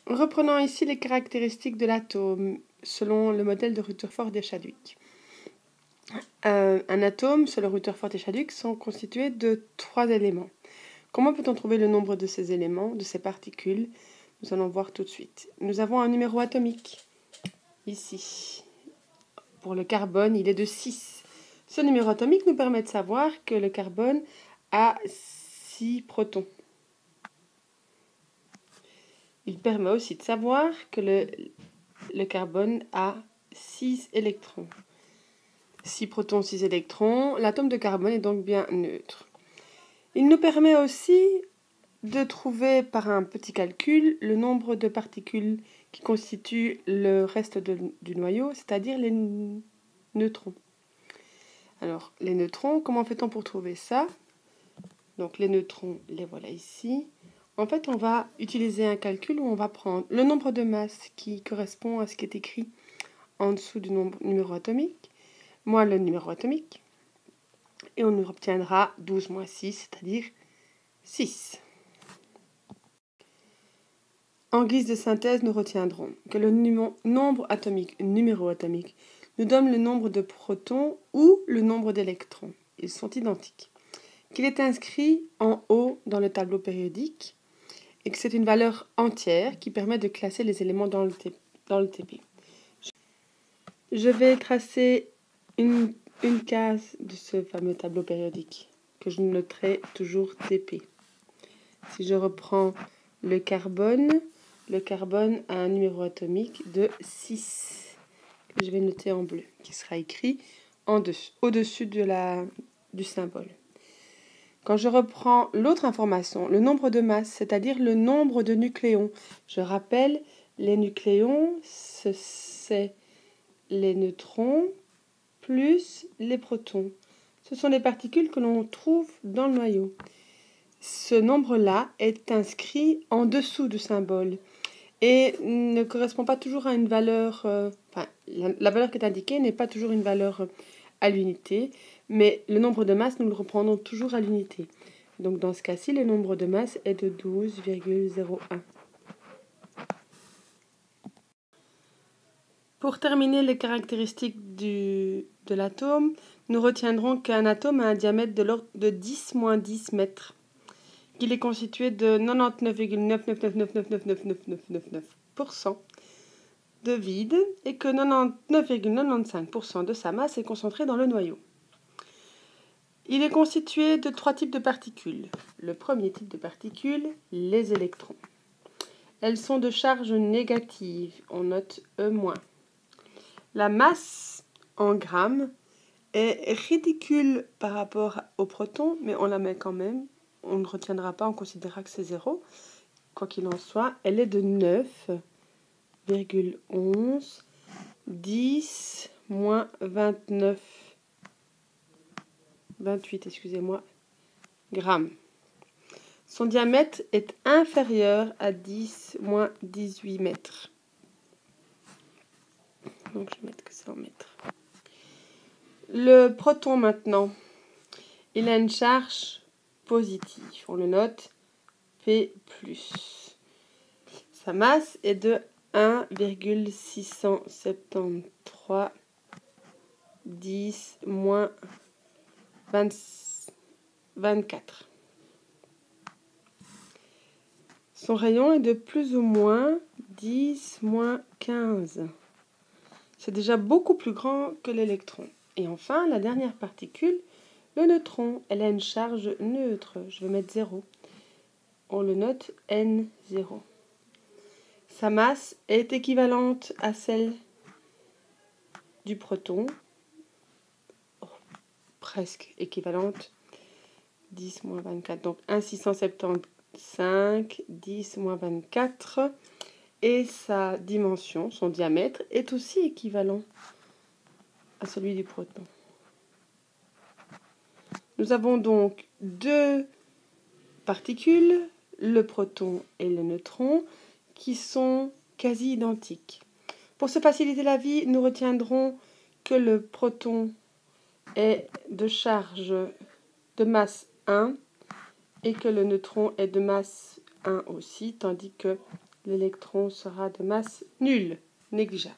Reprenons ici les caractéristiques de l'atome selon le modèle de Rutherford et Chadwick. Un atome, selon Rutherford et Chadwick, sont constitués de 3 éléments. Comment peut-on trouver le nombre de ces éléments, de ces particules? Nous allons voir tout de suite. Nous avons un numéro atomique, ici. Pour le carbone, il est de 6. Ce numéro atomique nous permet de savoir que le carbone a 6 protons. Il permet aussi de savoir que le carbone a 6 électrons. 6 protons, 6 électrons. L'atome de carbone est donc bien neutre. Il nous permet aussi de trouver par un petit calcul le nombre de particules qui constituent le reste du noyau, c'est-à-dire les neutrons. Alors, les neutrons, comment fait-on pour trouver ça? Donc, les neutrons, les voilà ici. En fait, on va utiliser un calcul où on va prendre le nombre de masses qui correspond à ce qui est écrit en dessous du numéro atomique, moins le numéro atomique, et on obtiendra 12 moins 6, c'est-à-dire 6. En guise de synthèse, nous retiendrons que le nombre atomique, numéro atomique, nous donne le nombre de protons ou le nombre d'électrons. Ils sont identiques. Qu'il est inscrit en haut dans le tableau périodique et que c'est une valeur entière qui permet de classer les éléments dans le TP. Je vais tracer une case de ce fameux tableau périodique que je noterai toujours TP. Si je reprends le carbone a un numéro atomique de 6 que je vais noter en bleu, qui sera écrit au-dessus du symbole. Quand je reprends l'autre information, le nombre de masses, c'est-à-dire le nombre de nucléons, je rappelle, les nucléons, c'est les neutrons plus les protons. Ce sont les particules que l'on trouve dans le noyau. Ce nombre-là est inscrit en dessous du symbole et ne correspond pas toujours à une valeur... la valeur qui est indiquée n'est pas toujours une valeur à l'unité, mais le nombre de masse, nous le reprendrons toujours à l'unité. Donc dans ce cas-ci, le nombre de masse est de 12,01. Pour terminer les caractéristiques de l'atome, nous retiendrons qu'un atome a un diamètre de l'ordre de 10-10 mètres, qu'il est constitué de 99,999999999% de vide et que 99,95% de sa masse est concentrée dans le noyau. Il est constitué de 3 types de particules. Le premier type de particules, les électrons. Elles sont de charge négative, on note E-. La masse en grammes est ridicule par rapport aux protons, mais on la met quand même. On ne retiendra pas, on considérera que c'est 0. Quoi qu'il en soit, elle est de 9,11 10 moins 28, excusez-moi, grammes. Son diamètre est inférieur à 10 moins 18 mètres. Donc je vais mettre que ça en mètres. Le proton maintenant, il a une charge positive. On le note P+. Sa masse est de 1,673 10 moins 24. Son rayon est de plus ou moins 10 moins 15. C'est déjà beaucoup plus grand que l'électron. Et enfin, la dernière particule, le neutron, elle a une charge neutre. Je vais mettre 0. On le note N0. Sa masse est équivalente à celle du proton. Presque équivalente. 10 moins 24. Donc 1,675, 10 moins 24. Et sa dimension, son diamètre, est aussi équivalent à celui du proton. Nous avons donc 2 particules, le proton et le neutron, qui sont quasi identiques. Pour se faciliter la vie, nous retiendrons que le proton est de charge de masse 1 et que le neutron est de masse 1 aussi, tandis que L'électron sera de masse nulle, négligeable.